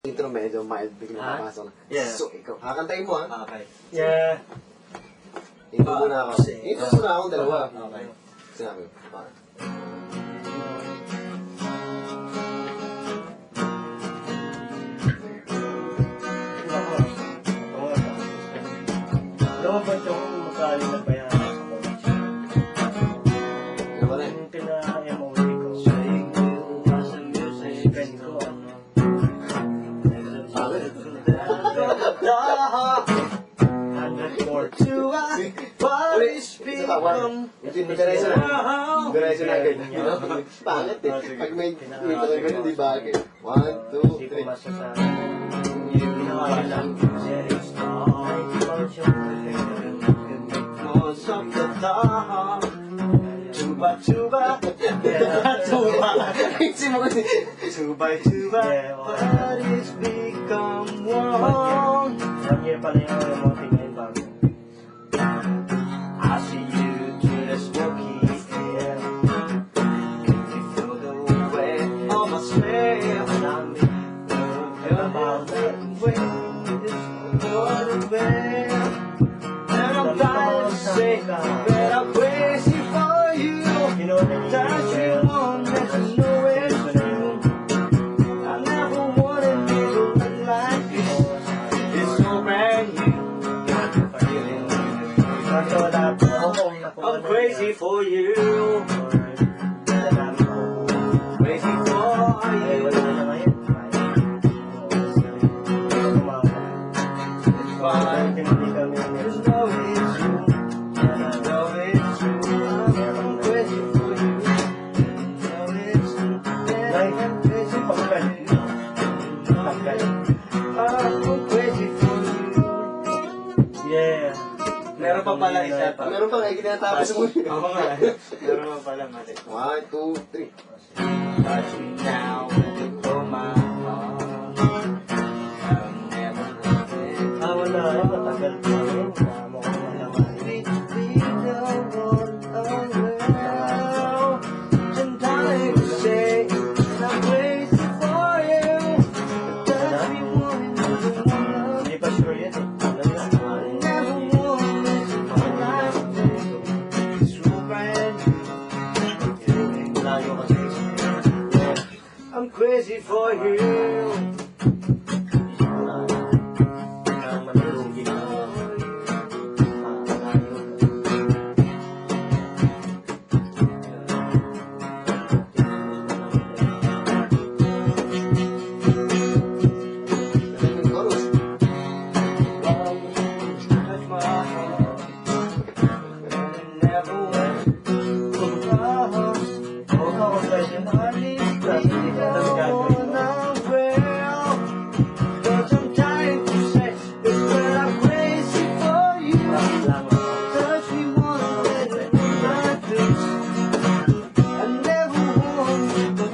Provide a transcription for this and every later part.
Intro medyo mild, biglang papasok na. Yeah. So, ikaw, kakantayin mo ha? Okay. Yeah. Intro muna ako. Intro muna akong dalawa. Okay. Sinabi ko. Alam mo ba itong makali na bayaran sa college? Ano ba rin? Yung pina-MOT ko. Sa pen ko, ano? Bakit? 104. Hindi Diretso na agad. Pangit eh. Pag may intro na ganun, di bagay. 1, 2, Hindi ko 3. masasabi. Ginawa lang. Most of the time, tuba, tuba, tuba, Simo kasi. tuba, tuba, what is become one? 1 year pala yung MOT ngayon bago. I see you through the smoky air. You feel the weight of my smell. About that way, it's more than and I'm dying to say that I'm crazy for you. You know what I mean? That you want, that you know it's true. I never wanted me to look like this. It's so brand new. I'm crazy for you. Crazy for you. Fine. You know it's true. I know it's true. I'm crazy for you. You know it's true. Yeah, I'm crazy for you. I'm crazy for you. Yeah. Meron pa pala isa pa. Meron pa kayo kinatapos mo. Oo nga. Meron pa pala mali. 1, 2, 3. Touch me now, oh my heart. I'll never let it Ah, wala. Matagal pa rin. Mukhang malaman. Hindi pa sure yun eh. Layo kasi. I'm crazy for you. Ang malugi na. Chorus. Touch my heart. And never went. Oo, ako sa inyo. Hindi ka talaga gagawin. Cause I'm trying to say it's when I'm crazy for you. Touch me once and I do. I never wanted to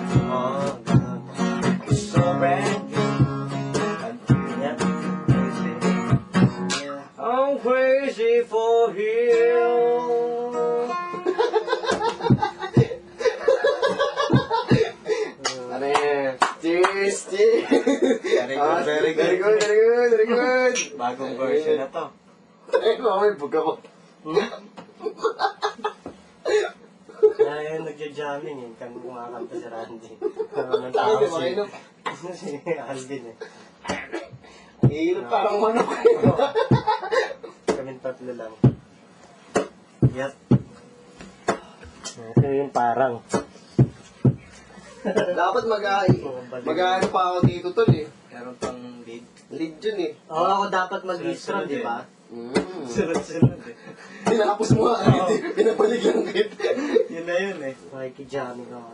be so brand new. I'm crazy for you. Ano yan? Cheers! Cheers! Very good, very good. Very good, very good, very good! Bagong version na to. Ay, mamay, buga mo. Kaya nagja-jamming eh. Kami kumakanta si Randy. Ng Tayo, tao di ba kayo? si Alvin eh. Ihilap parang manok. Kaming tatlo lang. Yep. Ito yung parang. Dapat mag-ano pa ako dito tol eh. Meron pang lead. Lead yun eh. Oo, ako dapat mag-extra, di ba? Sunod-sunod eh. Tinapos mo nga. Pinabalik lang kit. Yun na yun eh. Makikijamming ako.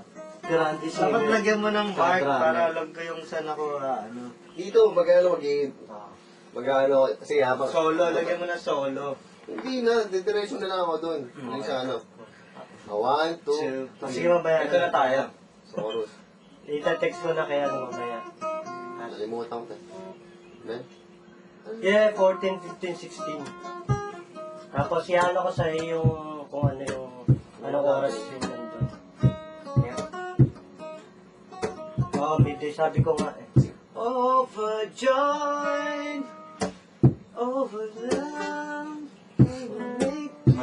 Si Randy siya. Dapat lagyan mo ng mark Drama. para alam ko yung saan ako ano. Dito, mag-ano, kasi habang... Solo, lagyan mo ng solo. Hindi na, didiretso na lang ako dun. Yung sa ano. 1, 2, Sige, mamaya. Ito na tayo. Chorus. Ita-text ko na kaya ano mamaya. Nalimutan ko. Then? Yeah, 14, 15, 16. Tapos iano ko sa'yo yung kung ano yung anong oras yung nandun. Yeah. Oo, midday. Sabi ko nga eh. overjoyed, over love.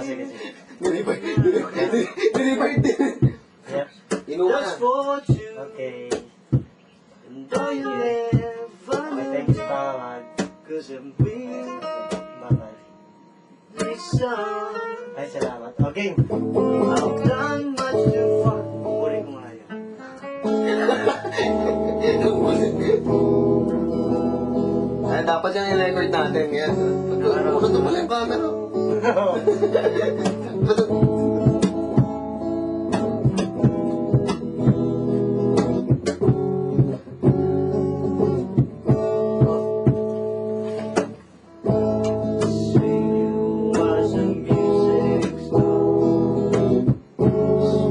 Sige, sige. Deliver din. Yep. Inuman Just na. for two, Okay. and though you never Okay, thank you sa pangangad. cause I'm with Bye-bye. this song. Ay, salamat. Okay. I've done much to far. Puri ko nga yan. Ay, dapat yung i-record natin yan. Pagkulo to pala yung camera. Say you was a music store.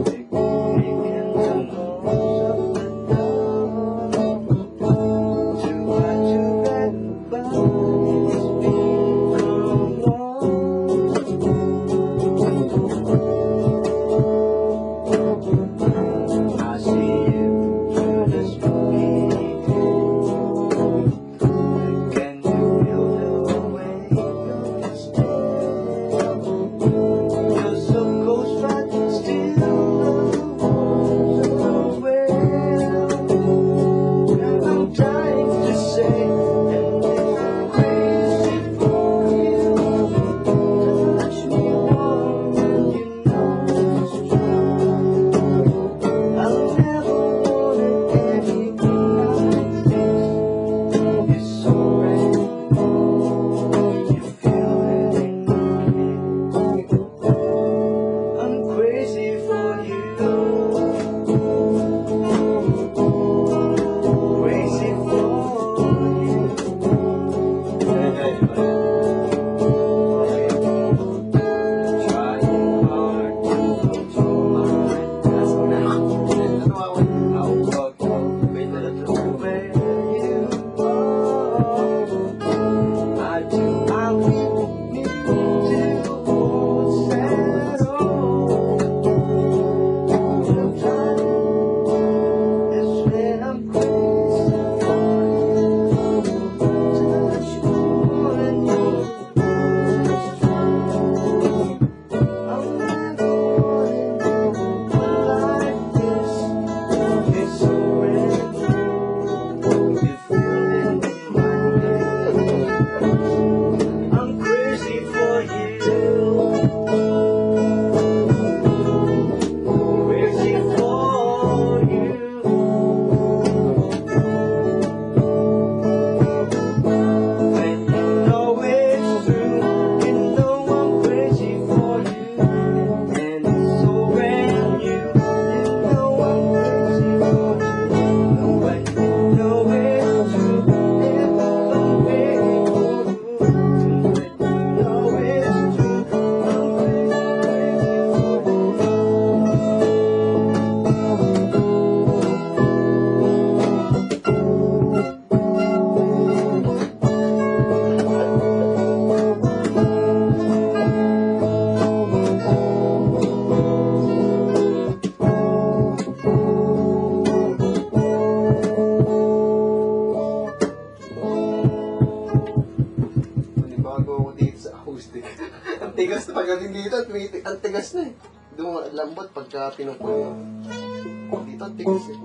Stick making the most of the door. Too hard to get by. It's been long. I see you through the smoky. Can you feel the way you're still? You're so close but still away. And I'm trying to say, and I'm crazy for you. Touch me warm and you know it's true. I'll never want anything like this. It's so rare. You feel it in me. I'm crazy for you. Crazy for you. Trying hard to control my mind. I'll walk to where you are. I do. I need to hold settle. I'm trying. It's when I'm crazy for you. Touch more than you. I'll never want like this. It's so rare. You feel it in my head. I'm crazy for you. Crazy for you. When you know it's true, you know I'm crazy for you. And it's so brand new, you know I'm crazy for you. When you know it's true, if I'm waiting for you. When you know it's true, I'm crazy for you. Bago ako dito sa acoustic. Ang tigas na pagdating dito, ang tigas na eh. Doon lambot pagka pinupuno. Dito ang tigas eh.